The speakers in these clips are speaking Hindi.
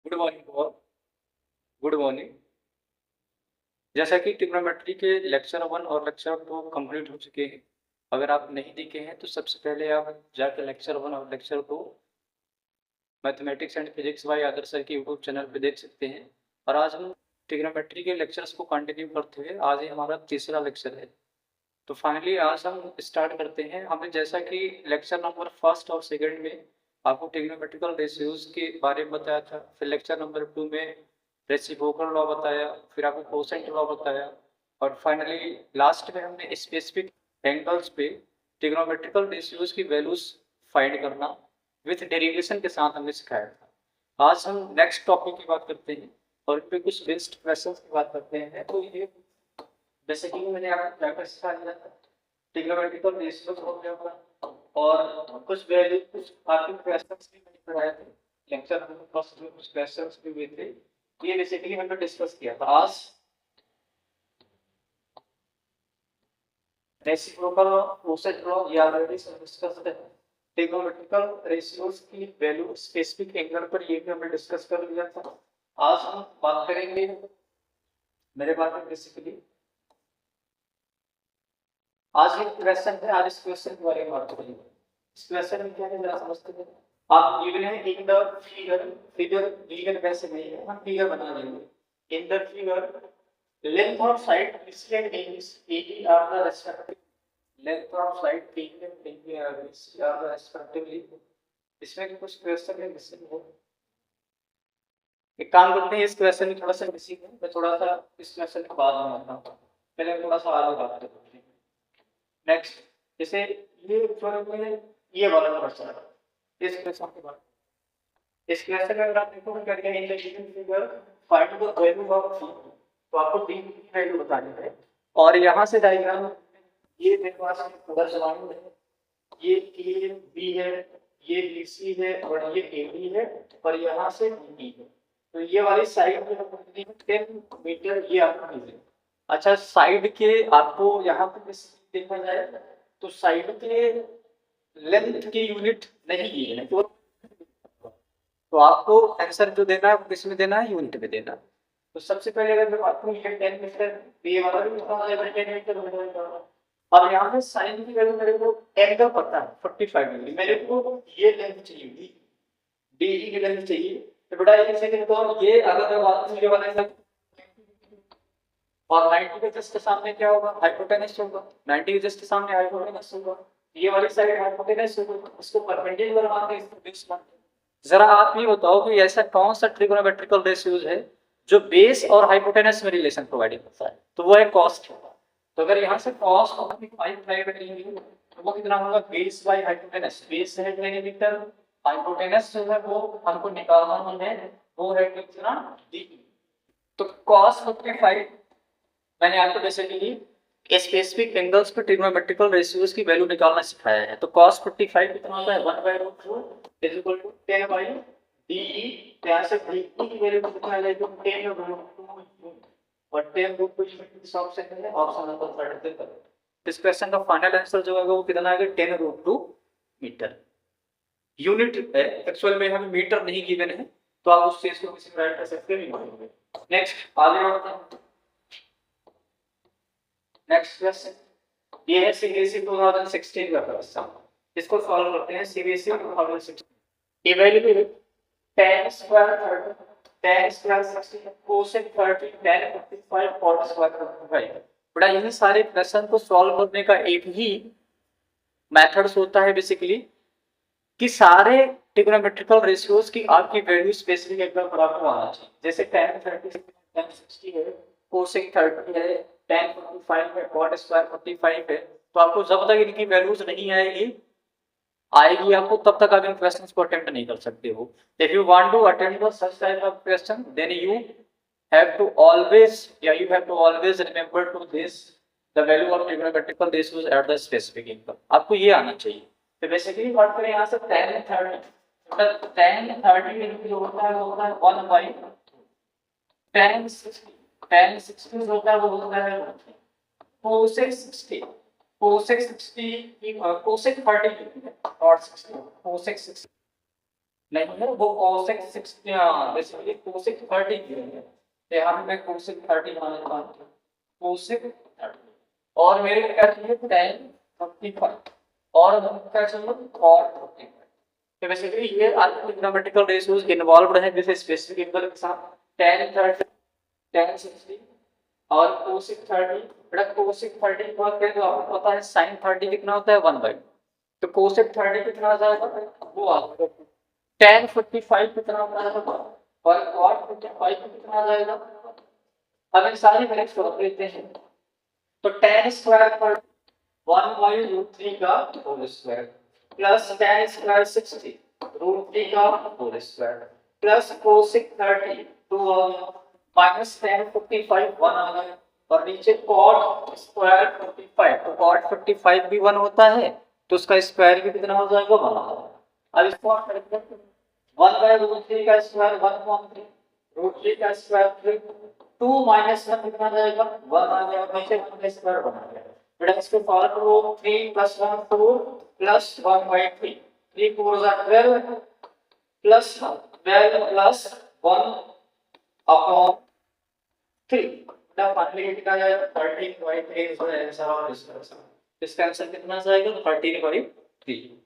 Good morning all. Good morning. जैसा कि ट्रिग्नोमेट्री के लेक्चर 1 और लेक्चर 2 कंप्लीट हो चुके हैं। अगर आप नहीं देखे हैं तो सबसे पहले आप जाकर लेक्चर 1 और lecture 2 mathematics and physics bye Adarsh sir के यूट्यूब चैनल पे देख सकते हैं। और आज हम ट्रिग्नोमेट्री के लेक्चर्स को कंटिन्यू करते हुए आज ये हमारा तीसरा लेक्चर है। तो फाइनली आज हम स्टार्ट करते हैं। हमने जैसा कि लेक्चर नंबर फर्स्ट और सेकंड में आपको ट्रिग्नोमेट्रिकल रेशियोज के बारे में बताया था, फिर लेक्चर नंबर 2 में रेसिप्रोकल लॉ बताया, फिर आपको कोसेंट लॉ बताया, और फाइनली लास्ट में हमने स्पेसिफिक एंगल्स पे ट्रिग्नोमेट्रिकल रेशियोज की वैल्यूज फाइंड करना विथ डेरिवेशन के साथ हमने सिखाया था। आज हम नेक्स्ट टॉपिक की बात करते हैं और इन पे कुछ बेस्ट क्वेश्चंस की बात करते हैं। तो ये बेसिकली मैंने आपको क्या क्या सिखा दिया था, ट्रिग्नोमेट्रिकल रेशियोज हो गया और कुछ वैल्यू कुछ आपके क्वेश्चंस भी मैंने पढ़ाए थे। लेक्चर नंबर फर्स्ट में कुछ क्वेश्चंस भी हुए थे, ये बेसिकली हमने डिस्कस किया था। आज रेसिप्रोकल कोसेंट लॉ या ऑलरेडी डिस्कस है। ट्रिग्नोमेट्रिकल रेशियोज की वैल्यू स्पेसिफिक एंगल पर ये भी हमने डिस्कस कर लिया था। आज हम बात करेंगे मेरे पास में बेसिकली आज ये क्वेश्चन है। आज इस क्वेश्चन के बारे में बात करेंगे। इस क्वेश्चन में क्या है जरा समझते हैं। आप गिवन है in the figure, figure given वैसे नहीं है, हम फिगर बना देंगे। In the figure length of side BC and AD are the respective length of side PQ and BC are the respectively। इसमें कुछ क्वेश्चन है मिसिंग है। एक काम करते हैं, इस क्वेश्चन में थोड़ा सा मिसिंग है, मैं थोड़ा सा इस क्वेश्चन के बाद में आता हूँ। पहले हम थोड़ा सा आगे बात करते हैं। नेक्स्ट जैसे ये ये वाला क्वेश्चन है, इस क्वेश्चन के बाद इस क्वेश्चन में अगर आप देखोगे क्या दिया है, in the given figure find the value of C। तो आपको डी की वैल्यू बतानी है और यहाँ से डायग्राम ये मेरे पास उधर चलानी है, ये ए बी है, ये बी सी है और ये ए डी है और यहाँ से डी है। तो ये वाली साइड में हम 10 मीटर ये आपको मिलेगा। अच्छा, साइड के आपको यहाँ पे देखा जाए तो साइड के लेंथ की यूनिट नहीं दी है, तो आपको आंसर जो देना है वो किसमें देना है, यूनिट में देना है। तो सबसे पहले अगर मैं बात करूं ये 10 मीटर, ये वाला भी होगा 10 मीटर हो जाएगा। अब यहाँ पे साइन की वैल्यू मेरे को एंगल पता है 45 डिग्री, मेरे को ये लेंथ चाहिए, डी की लेंथ चाहिए। तो बेटा ये सेकंड तो ये अगर मैं बात करूं ये वाला एंगल और 90 के जस्ट सामने क्या होगा, हाइपोटेनस होगा। 90 के जस्ट सामने हाइपोटेनस होगा, ये वाली साइड हाइपोटेनस होगा, उसको परपेंडिकुलर मान के इसको बेस मान। जरा आप ये बताओ कि ऐसा कौन सा ट्रिगोनोमेट्रिकल रेशियोज है जो बेस और हाइपोटेनस में रिलेशन प्रोवाइड करता है, तो वो है कॉस्ट होगा। तो अगर यहाँ से कॉस्ट को 5 लेंगे तो वो कितना होगा, बेस बाय हाइपोटेनस। बेस है 10 मीटर, हाइपोटेनस जो है वो हमको निकालना है, वो है कितना डी। तो cos 45 मैंने आपको बेसिकली स्पेसिफिक एंगल्स पे ट्रिग्नोमेट्रिकल रेशियोज की वैल्यू निकालना सिखाया है। तो cos 45 कितना होता है, 1/√2 इज इक्वल टू 10/DE। यहाँ से DE की वैल्यू कितना आ जाएगी, 10√2 और 10√2 इस ऑप्शन में है, ऑप्शन नंबर 30 पर। इस क्वेश्चन का फाइनल आंसर जो होगा वो कितना आएगा, 10√2 मीटर। यूनिट है, एक्चुअल में हमें मीटर नहीं गिवन है, तो आप उस चीज को किसी राइट कर सकते हैं। नेक्स्ट आगे बढ़ते हैं। नेक्स्ट क्वेश्चन ये है सीबीएसई 2016 का क्वेश्चन, इसको सॉल्व करते हैं। CBSE 2016 evaluate tan square 30 tan square 60 cosec 30 tan 55 cot square 55। बड़ा यही सारे क्वेश्चन को सॉल्व करने का एक ही मेथड्स होता है बेसिकली कि सारे ट्रिग्नोमेट्रिकल रेशियोज की आपकी वैल्यू स्पेसिफिक एंगल पर आपको आना चाहिए। जैसे tan 30 tan 60 है, cosec 30 है, tan 45 है, cot स्क्वायर 45 है, तो आपको जब तक इनकी वैल्यूज नहीं आएगी आपको तब तक आप इन क्वेश्चंस को अटेम्प्ट नहीं कर सकते हो। If you want to attempt such type of question then you have to always remember to this the value of trigonometrical ratios at the specific angle, आपको ये आना चाहिए। तो बेसिकली बात करें यहाँ से tan 30, मतलब tan 30 जो होता है वो होता है 1/, tan 60 जो होता है वो होता है cosec 60 cosec 60 cosec 30 और 60 cosec 60 नहीं है, वो cosec 60 बेसिकली cosec 30 की है, तो यहाँ पे मैं cosec 30 मान लेता हूँ, cosec 30 और मेरे को क्या चाहिए tan 45 और हमको क्या चाहिए cot 45। तो बेसिकली ये आपके ट्रिग्नोमेट्रिकल रेशियोज इन्वॉल्वड है जैसे स्पेसिफिक एंगल के साथ tan 30 tan 60 और cosec 30 बेटा cosec 30 का क्या तो आपको पता है sin 30 कितना होता है 1/2, तो cosec 30 कितना आ जाएगा वो आपको tan 45 कितना आ जाएगा और cot 45 कितना आ जाएगा। अब इन सारी वैल्यूज को रख लेते हैं, तो tan स्क्वायर पर 1/√3 का whole square plus tan square 60 √3 का whole square plus cosec 30 2 minus tan 45 1 आ गया और नीचे cot स्क्वायर 45, तो cot 45 भी 1 होता है तो उसका स्क्वायर भी कितना हो जाएगा 1 आ जाएगा। अब इसको आप करते हैं 1/√3 का स्क्वायर 1/3 √3 का स्क्वायर 3 2 माइनस 1 कितना आ जाएगा 1 आ गया, नीचे 1 का स्क्वायर बना गया बेटा। इसको सॉल्व करो 3 + 1 4 प्लस 1/3 3 4 12 प्लस 12 प्लस 1 अपॉन 3 बेटा फाइनली कितना आ जाएगा 13/3 is the answer of this question. इसका आंसर कितना आ जाएगा 13/3।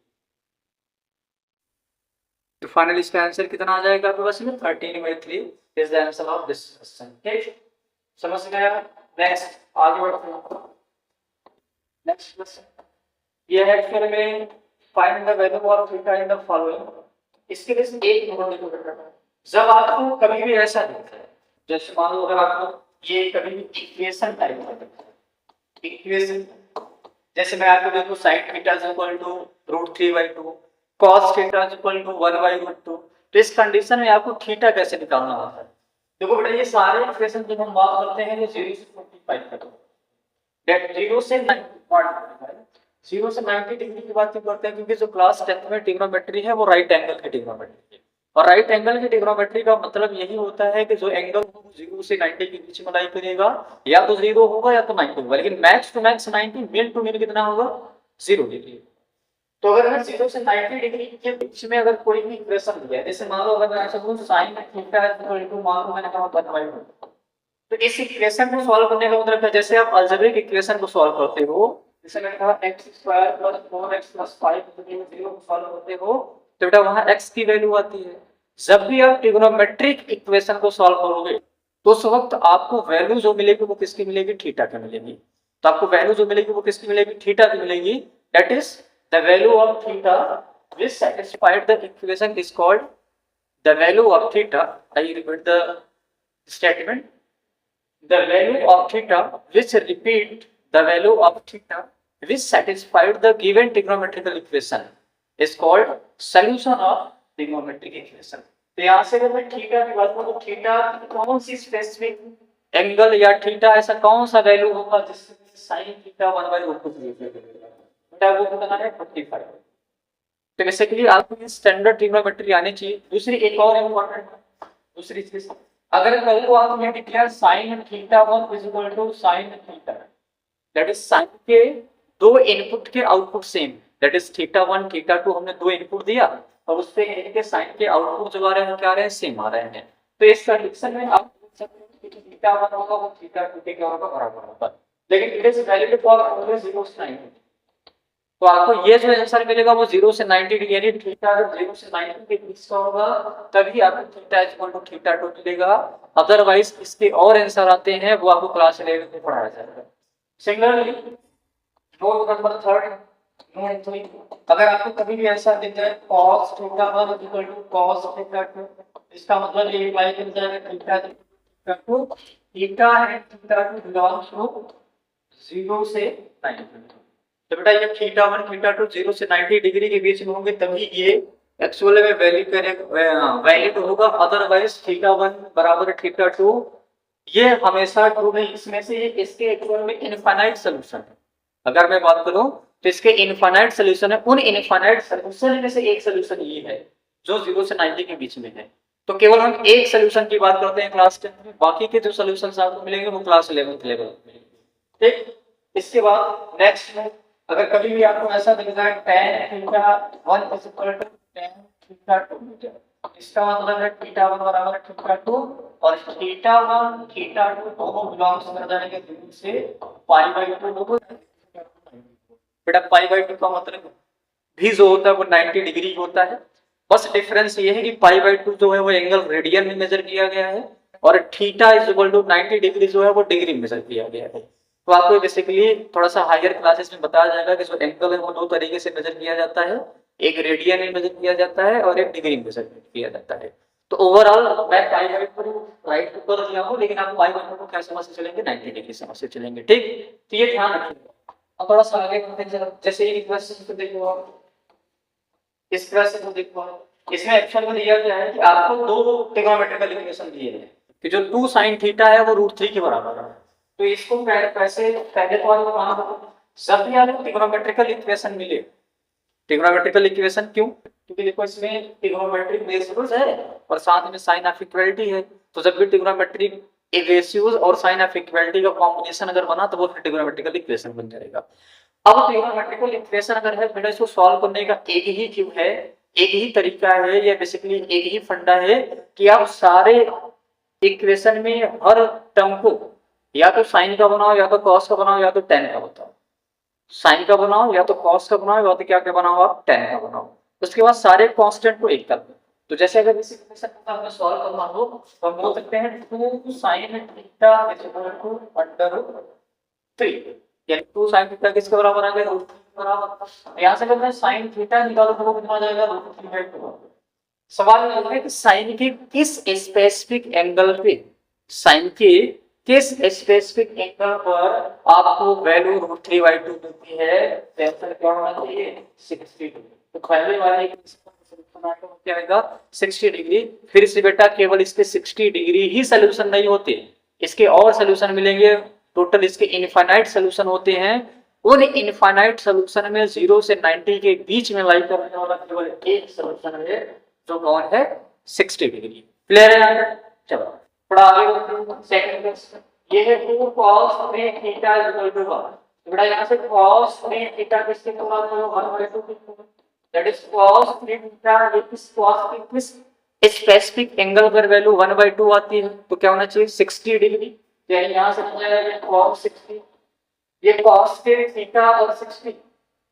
तो फाइनली इसका आंसर कितना आ जाएगा आपके पास में 13/3 is the answer of this question. ठीक समझ गया। नेक्स्ट आगे बढ़ते हैं। नेक्स्ट क्वेश्चन ये है फिर में find the value of theta in the following. इसके लिए एक नंबर को करना है। जब आपको कभी भी ऐसा दिखता है जैसे मान लो अगर आपको ये कभी भी इक्वेशन टाइप का इक्वेशन जैसे मैं आपको देखो sin थीटा √3/2 cos थीटा = 1/√2, तो इस कंडीशन में आपको थीटा कैसे निकालना होता है। देखो बेटा ये सारे इक्वेशन जब हम बात करते हैं 0 से 45 तक दैट 0 से 90 डिग्री की बात क्यों करते हैं क्योंकि जो क्लास 10th में ट्रिग्नोमेट्री है वो राइट एंगल की ट्रिग्नोमेट्री है और राइट एंगल की ट्रिग्नोमेट्री का मतलब यही होता है कि जो एंगल 0 से 90 के बीच में लाई करेगा या तो 0 होगा या तो 90 होगा, लेकिन मैक्स टू मैक्स 90 मिल टू मिल कितना होगा 0 डिग्री। तो अगर मैं 0 से 90 डिग्री के बीच में अगर कोई भी इक्वेशन दिया है जैसे मान लो अगर मैं ऐसा बोलूं sin थीटा मान लो मैंने कहा 1/2, तो इस इक्वेशन को सॉल्व करने का मतलब है जैसे आप अलजेब्रिक इक्वेशन को सॉल्व करते हो जैसे मैंने कहा x² + 4x + 5 0 को सॉल्व करते हो तो बेटा वहां x की वैल्यू आती है। जब भी आप ट्रिग्नोमेट्रिक इक्वेशन को सॉल्व करोगे तो उस वक्त आपको वैल्यू जो मिलेगी वो किसकी मिलेगी थीटा की मिलेगी। तो आपको वैल्यू जो मिलेगी वो किसकी मिलेगी थीटा की मिलेगी। That is the value of theta which satisfied the equation is called the value of theta. I repeat the statement the value of theta which repeat the value of theta which satisfied the given trigonometrical equation is called solution of trigonometric equation। तो यहाँ से अगर मैं थीटा की बात करूँ तो थीटा कौन सी स्पेसिफिक एंगल या थीटा ऐसा कौन सा वैल्यू होगा जिससे sin थीटा 1/√2 बेटा वो कितना है 45। तो बेसिकली आपको ये स्टैंडर्ड ट्रिग्नोमेट्री आनी चाहिए। दूसरी एक और इम्पोर्टेंट दूसरी चीज अगर कल को आप ये declare sin θ1 = sin θ that is sin के दो इनपुट के आउटपुट सेम दैट इज θ1 θ2 हमने दो इनपुट दिया और उससे इनके sin के आउटपुट जो आ रहे हैं क्या आ रहे हैं सेम आ रहे हैं। तो इस कंडीशन में आप बोल सकते हैं कि θ1 होगा वो θ2 के क्या होगा बराबर होगा, लेकिन it is valid for always 0 से 90। तो आपको ये जो आंसर मिलेगा वो 0 से 90 डिग्री यानी थीटा अगर 0 से 90 के बीच का होगा तभी आपको थीटा = θ2 मिलेगा। अदरवाइज इसके और आंसर आते हैं वो आपको क्लास 11 में पढ़ाया जाएगा। सिमिलरली नोट नंबर 3 नोट 3 अगर आपको कभी भी ऐसा दिख जाए cos θ1 = cos θ2 इसका मतलब ये अप्लाई कर जाएगा θ2 थीटा है θ2 बिलोंग्स टू 0 से 90। तो बेटा ये θ1 θ2 0 से 90 डिग्री के बीच में होंगे तभी ये एक्चुअल में वैलिड होगा। अदरवाइज θ1 = θ2 ये हमेशा ट्रू नहीं, इसमें से इसके एक्चुअल में इनफाइनाइट सॉल्यूशन है। अगर मैं बात करूं तो इसके इनफाइनाइट सॉल्यूशन है, उन इनफाइनाइट सॉल्यूशन में से एक सॉल्यूशन ये है जो 0 से 90 के बीच में है। तो केवल हम एक सॉल्यूशन की बात करते हैं क्लास 10 में, बाकी के जो सॉल्यूशंस आपको मिलेंगे वो क्लास 11th लेवल में मिलेंगे। ठीक, इसके बाद नेक्स्ट में अगर कभी भी आपको ऐसा दिख जाए tan θ1 = tan थीटा 2 इसका मतलब है थीटा 1 बराबर थीटा 2 और थीटा 1 थीटा 2 दोनों बिलोंग्स कर जाएंगे दूर से पाई बाय 2 को। बेटा पाई बाय 2 का मतलब भी जो होता है वो 90 डिग्री होता है। बस डिफरेंस ये है कि पाई बाय 2 जो है वो एंगल रेडियन में मेजर किया गया है और theta is equal to 90 degree जो है वो डिग्री में मेजर किया गया है। तो आपको बेसिकली थोड़ा सा हायर क्लासेस में बताया जाएगा कि जो एंगल है वो दो तरीके से मेजर किया जाता है, एक रेडियन में मेजर किया जाता है और एक डिग्री में मेजर किया जाता है। तो ओवरऑल मैं पाई बाय 2 राइट कर दिया हूं, लेकिन आप पाई बाय 2 को क्या समझ से चलेंगे, 90 डिग्री समझ से चलेंगे। ठीक, तो ये ध्यान रखिएगा। अब थोड़ा सा आगे बढ़ते हैं, जैसे ये क्वेश्चन को देखो आप, इस क्वेश्चन को देखो, इसमें एक्चुअल में दिया गया है कि आपको दो ट्रिग्नोमेट्रिकल इक्वेशन दिए हैं कि जो 2 sin थीटा है वो √3 के बराबर है। तो इसको कैसे, पहले तो आपको मालूम होगा जब भी आपको ट्रिग्नोमेट्रिकल इक्वेशन मिले, ट्रिग्नोमेट्रिकल इक्वेशन क्यों, क्योंकि देखो इसमें ट्रिग्नोमेट्रिक रेशियोज है और साथ में साइन ऑफ इक्वलिटी है। तो जब भी ट्रिग्नोमेट्रिक रेशियोज और साइन ऑफ इक्वलिटी का कॉम्बिनेशन अगर बना तो वो फिर ट्रिग्नोमेट्रिकल इक्वेशन बन जाएगा। अब ट्रिग्नोमेट्रिकल इक्वेशन अगर है बेटा, इसको सॉल्व करने का एक ही क्यों है, एक ही तरीका है, या बेसिकली एक ही फंडा है कि आप सारे इक्वेशन में हर टर्म को या तो साइन का बनाओ, या तो कॉस का बनाओ, या तो टेन का बताओ। साइन का बनाओ, या तो कॉस का बनाओ, या तो क्या क्या बनाओ आप, टेन का बनाओ। उसके बाद सारे कांस्टेंट को एक कर दो। तो जैसे अगर इस इक्वेशन को हमें सॉल्व करना हो तो हम बोल सकते हैं 2 sin theta is equal to √3, यानी 2 sin थीटा किसके बराबर आ गया, √3 के बराबर। यहां से अगर मैं sin थीटा निकालूं तो वो कितना आ जाएगा, √3/2। सवाल ये है कि साइन के किस स्पेसिफिक एंगल पे, साइन के किस स्पेसिफिक एंगल पर आपको वैल्यू √3/2 मिलती है, तो आंसर क्या होना चाहिए, 60 डिग्री। तो पहले वाले क्या आएगा, 60 डिग्री। फिर से बेटा केवल इसके 60 डिग्री ही सोल्यूशन नहीं होते, इसके और सोल्यूशन मिलेंगे। टोटल इसके इनफाइनाइट सोल्यूशन होते हैं। उन इनफाइनाइट सोल्यूशन में 0 से 90 के बीच में लाई करने वाला केवल एक सोल्यूशन है, जो कौन है, 60 डिग्री। क्लियर है? चलो थोड़ा आगे बढ़ते हैं। सेकंड क्वेश्चन ये है 2 cos 3 theta is equal to 1। बेटा यहां से cos 3 थीटा किसके बराबर है, 1/2। दैट इज cos 3 थीटा, ये किस cos की किस स्पेसिफिक एंगल पर वैल्यू 1/2 आती है, तो क्या होना चाहिए, 60 डिग्री। यानी यहां से हो जाएगा cos 60, ये cos के थीटा और 60,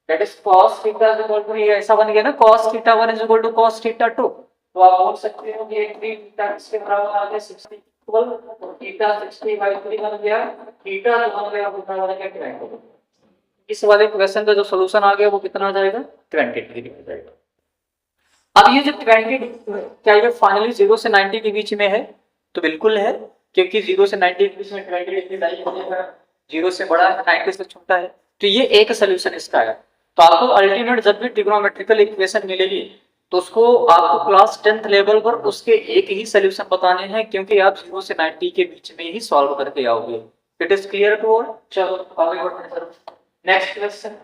that is cos theta is equal to, ये ऐसा बन गया ना, cos theta 1 is equal to cos theta 2। तो आप बोल सकते हो कि 3 थीटा किसके बराबर आ गया, 60 इक्वल थीटा 60/3 बन गया, थीटा जो बन गया वो कितना बन गया, 20। इस वाले क्वेश्चन का जो सॉल्यूशन आ गया वो कितना आ जाएगा, 20 डिग्री हो जाएगा। अब ये जो 20 डिग्री क्या ये फाइनली 0 से 90 के बीच में है, तो बिल्कुल है, क्योंकि 0 से 90 के बीच में 20 डिग्री लाई हो जाएगा। 0 से बड़ा है, 90 से छोटा है, तो ये एक सोल्यूशन इसका है। तो आपको अल्टीमेट जब भी ट्रिग्नोमेट्रिकल इक्वेशन मिलेगी तो उसको आपको क्लास 10th लेवल पर उसके एक ही सोल्यूशन बताने हैं, क्योंकि आप 0 से 90 के बीच में ही सॉल्व करके आओगे। It is clear to all? चलो आगे बढ़ते हैं सर, नेक्स्ट क्वेश्चन।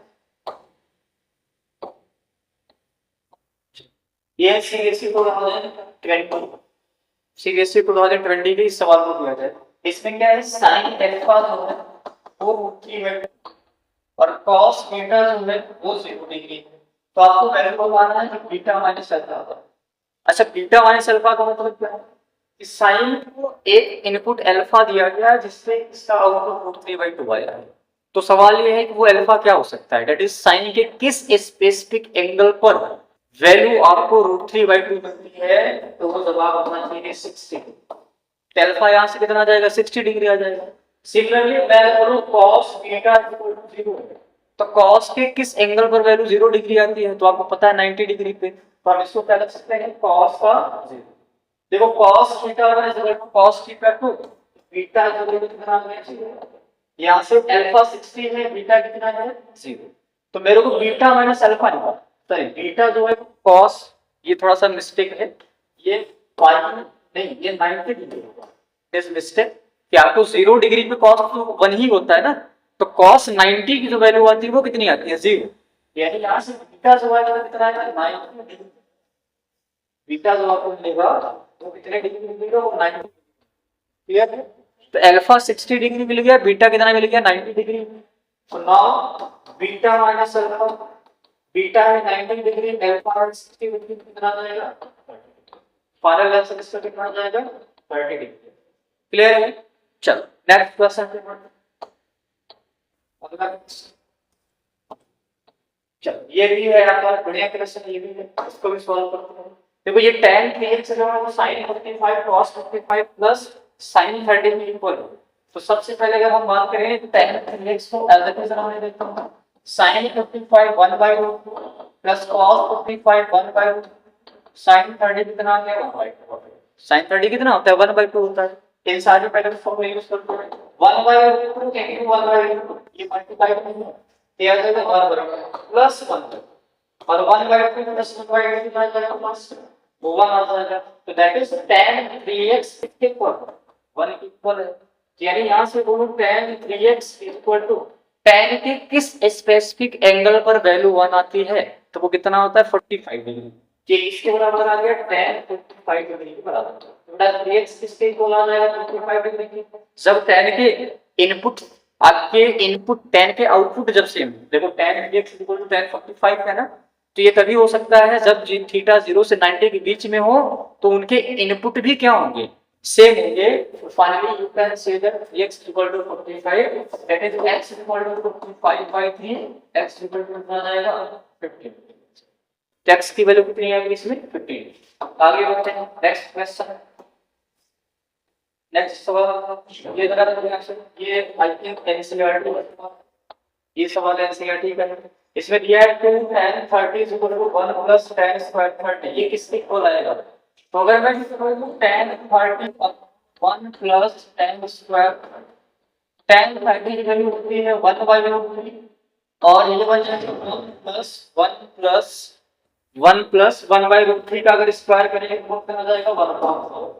ये सीबीएसई 2020, सीबीएसई 2020 के इस सवाल को दिया जाए। इसमें क्या है, साइन अल्फा जो है वो √3 और cos बीटा जो है वो 0 डिग्री है। तो आपको वैल्यू बताना है कि बीटा माइनस अल्फा। अच्छा, बीटा माइनस अल्फा का मतलब क्या है, इस साइन को एक इनपुट अल्फा दिया गया जिससे इसका आउटपुट √3/2 आया है। तो सवाल ये है कि वो अल्फा क्या हो सकता है, दैट इज साइन के किस स्पेसिफिक एंगल पर वैल्यू आपको √3/2 मिलती है, तो वो जवाब होना चाहिए 60। तो अल्फा यहां से कितना आ जाएगा, 60 डिग्री आ जाएगा। सिमिलरली मैं बोलूं cos बीटा 0, तो cos के किस एंगल पर वैल्यू 0 डिग्री आती है, तो आपको पता है 90 डिग्री पे, तो हम इसको क्या लिख सकते हैं, cos का 0। देखो cos theta is equal to cos theta 2, बीटा जो है कितना है 0। यहां से अल्फा 60 है, बीटा कितना है 0। तो मेरे को बीटा माइनस अल्फा निकालना, सॉरी बीटा जो है cos, ये थोड़ा सा मिस्टेक है, ये पाई नहीं, ये 90 डिग्री होगा। इस मिस्टेक कि आपको 0 डिग्री पे cos तो 1 ही होता है ना, तो cos 90 की जो वैल्यू आती है वो कितनी आती है, 0। यानी यहां से बीटा जो है कितना है, 90 डिग्री। बीटा जो आपको मिलेगा वो कितने डिग्री मिलेगा, वो 90 डिग्री। क्लियर है? तो अल्फा 60 डिग्री मिल गया, बीटा कितना मिल गया, 90 डिग्री। तो now beta minus alpha, beta है 90 डिग्री, अल्फा है 60 डिग्री, कितना आ जाएगा? फाइनल आंसर इसका कितना आ जाएगा? 30 डिग्री। क्लियर है? चलो नेक्स्ट क्वेश्चन पे बढ़ते हैं। अगला चलो ये भी है आपका बढ़िया क्वेश्चन, ये भी है, इसको भी सॉल्व करते हैं। देखो ये tan 3x जो है वो sin 45 cos 45 प्लस sin 30 में इक्वल है। तो सबसे पहले अगर हम बात करें तो tan 3x को एज इट इज मैं देखता हूं sin 55 1/2 प्लस cos 55 1/2 sin 30 कितना आ गया? 1/2। sin 30 कितना होता है? 1/2 होता है। इन सारे पहले फॉर्मूला यूज करते हैं 1/2 into 1/2 ये मल्टीप्लाई करेंगे ये आ जाएगा 1/2 प्लस 1 और 1/2 प्लस 1/2 कितना आ जाएगा? प्लस 1 आ जाएगा। तो that is tan 3x equal 1 equal है, यानी यहां से बोलो tan 3x equal to tan के किस स्पेसिफिक एंगल पर वैल्यू 1 आती है तो वो कितना होता है? 45 डिग्री। ये इसके बराबर आ गया tan 45 डिग्री के बराबर। तो tan 3x किसके इक्वल आ जाएगा? 45 डिग्री के। जब tan के इनपुट आपके इनपुट tan के आउटपुट जब सेम, देखो tan 3x equal to tan 45 है ना, तो ये तभी हो सकता है जब थीटा 0 से 90 के बीच में हो तो उनके इनपुट भी क्या होंगे? सेम होंगे। Finally you can say that x equal to 45 that is x equal to 55/3 x equal to कितना आ जाएगा? 15। x की वैल्यू कितनी आएगी इसमें? 15। आगे बढ़ते हैं नेक्स्ट क्वेश्चन। नेक्स्ट सवाल ये जरा ये आई थिंक एनसीईआरटी ये सवाल एनसीईआरटी का है। इसमें दिया है 2 tan 30 is equal to 1 plus tan square 30 ये किसके इक्वल आएगा? तो अगर मैं समझूं tan 30 1 plus tan square tan 30 की वैल्यू होती है 1/3 और ये बन जाएगा 1 plus 1/3 का अगर स्क्वायर करेंगे तो कितना आ जाएगा? 1/4।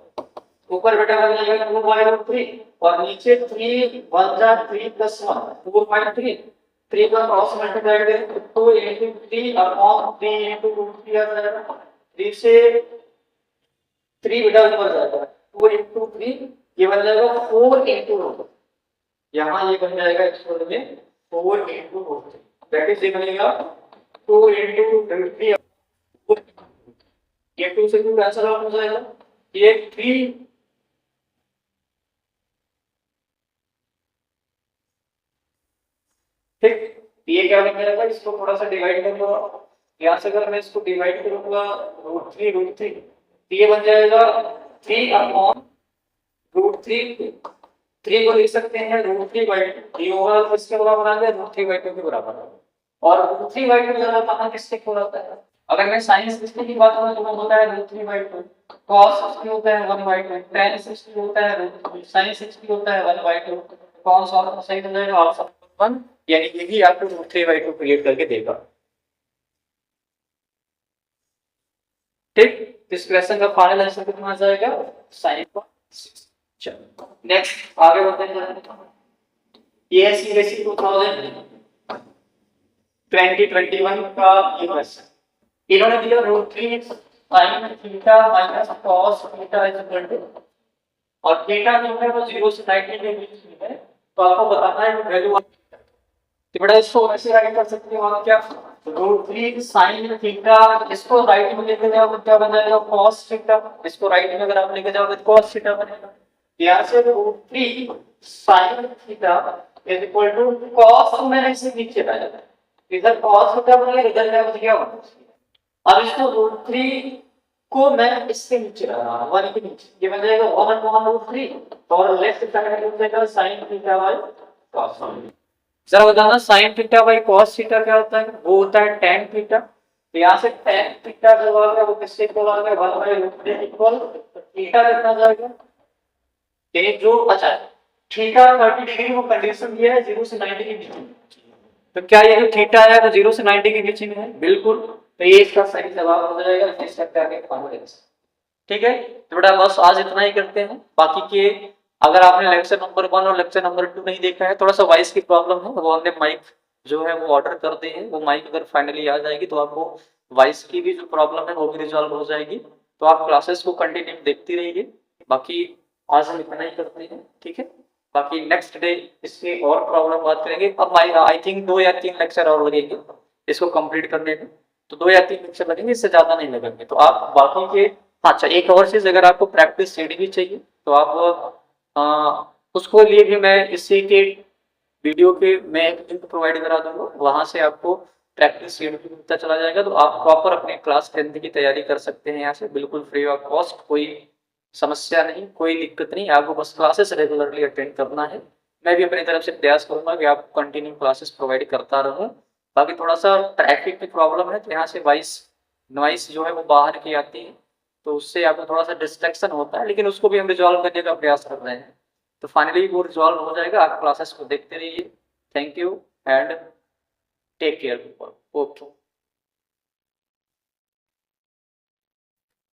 ऊपर बेटा आ जाएगा 2/3 और नीचे 3 1 जा 3 + 1 4/3 3 का क्रॉस मल्टीप्लाई करें तो 2 into 3 अपॉन 3 into 2 आ जाएगा। 3 से 3 बेटा ऊपर जाएगा 2 into 3 ये बन जाएगा 4 into root। यहाँ ये बन जाएगा एक्सप्लोर में 4 into root। दैट इज ये बनेगा 2 into root 3 ये 2 से 2 कैंसिल आउट हो जाएगा। ये 3 ठीक ये क्या बन जाएगा? इसको थोड़ा सा डिवाइड कर लो। यहाँ से अगर मैं इसको डिवाइड करूंगा √3 ये बन जाएगा 3 अपॉन √3 3 को लिख सकते हैं √3/2 ये होगा किसके बराबर आ गया? √3/2 के बराबर। और √3/2 जरा बताना किसके इक्वल होता है? अगर मैं sin 60 की बात करूं तो वो होता है √3/2 cos 60 होता है 1/2 tan 60 होता है √3 sin 60 होता है 1/2 कौन सा सही हो जाएगा? ऑप्शन 1 यानी यही आपको √3/2 क्रिएट करके देगा। ठीक इस क्वेश्चन का फाइनल आंसर कितना आ जाएगा? sin का 6। चलो नेक्स्ट आगे बढ़ते हैं। ये सीबीएसई 2021 का ये क्वेश्चन इन्होंने दिया √3 sin theta minus cos theta is equal to और थीटा जो है वो 0 से 90 के बीच में है तो आपको बताना है वैल्यू तो बड़ा इसको ऐसे राइट कर सकते हो आप क्या √3 sin थीटा इसको राइट में लेके जाओ तो क्या बन जाएगा? cos theta. इसको राइट में अगर आप लेके जाओगे तो cos थीटा बनेगा। यहां से √3 sin theta is equal to cos मैंने इसे नीचे लाया इधर cos थीटा बनेगा इधर जाएगा तो क्या होगा? अब इसको √3 को मैं इसके नीचे ला रहा हूं 1 के नीचे ये बन जाएगा 1/√3 और लेफ्ट साइड में हो जाएगा sin थीटा बाय cos। जरा बताना sin theta by cos theta क्या होता है? वो होता है tan थीटा। तो यहां से tan थीटा जो आ गया वो किससे इक्वल आ गया? 1/√3 इक्वल थीटा कितना जाएगा? ये जो अच्छा थीटा 30 डिग्री को कंडीशन दिया है 0 से 90 के बीच में तो क्या ये जो थीटा है वो 0 से 90 के बीच में है? बिल्कुल। तो ये इसका सही जवाब हो जाएगा इस सकता है फाइनल। ठीक है तो बेटा बस आज इतना ही करते हैं। बाकी के अगर आपने लेक्चर नंबर 1 और लेक्चर नंबर 2 नहीं देखा है थोड़ा सा वॉइस की प्रॉब्लम है वो हमने माइक जो है वो ऑर्डर कर दी है। वो माइक अगर फाइनली आ जाएगी तो आपको वॉइस की भी जो प्रॉब्लम है वो भी रिजॉल्व हो जाएगी। तो आप क्लासेस को कंटिन्यू देखती रहिए। बाकी आज हम इतना ही करते हैं। ठीक है बाकी नेक्स्ट डे इससे और प्रॉब्लम बात करेंगे। अब आई थिंक 2 या 3 लेक्चर और लगेंगे इसको कंप्लीट करने में। तो 2 या 3 लेक्चर लगेंगे, इससे ज़्यादा नहीं लगेंगे। तो आप बाकी के अच्छा, एक और चीज़, अगर आपको प्रैक्टिस सीडी भी चाहिए तो आप उसको लिए भी मैं इसी के वीडियो के मैं एक लिंक प्रोवाइड करा दूंगा, वहां से आपको प्रैक्टिस सीडी भी मिलता चला जाएगा। तो आप प्रॉपर अपने क्लास 10th की तैयारी कर सकते हैं यहाँ से, बिल्कुल फ्री ऑफ कॉस्ट, कोई समस्या नहीं, कोई दिक्कत नहीं। आपको बस क्लासेस रेगुलरली अटेंड करना है। मैं भी अपनी तरफ से प्रयास करूंगा कि आपको कंटिन्यू क्लासेस प्रोवाइड करता रहूं। बाकी थोड़ा सा ट्रैफिक की प्रॉब्लम है, तो यहाँ से नॉइस जो है वो बाहर की आती है, तो उससे आपको थोड़ा सा डिस्ट्रैक्शन होता है, लेकिन उसको भी हम रिजॉल्व करने का प्रयास कर रहे हैं। तो फाइनली वो रिजॉल्व हो जाएगा। आप क्लासेस को देखते रहिए। Thank you and take care people. Okay.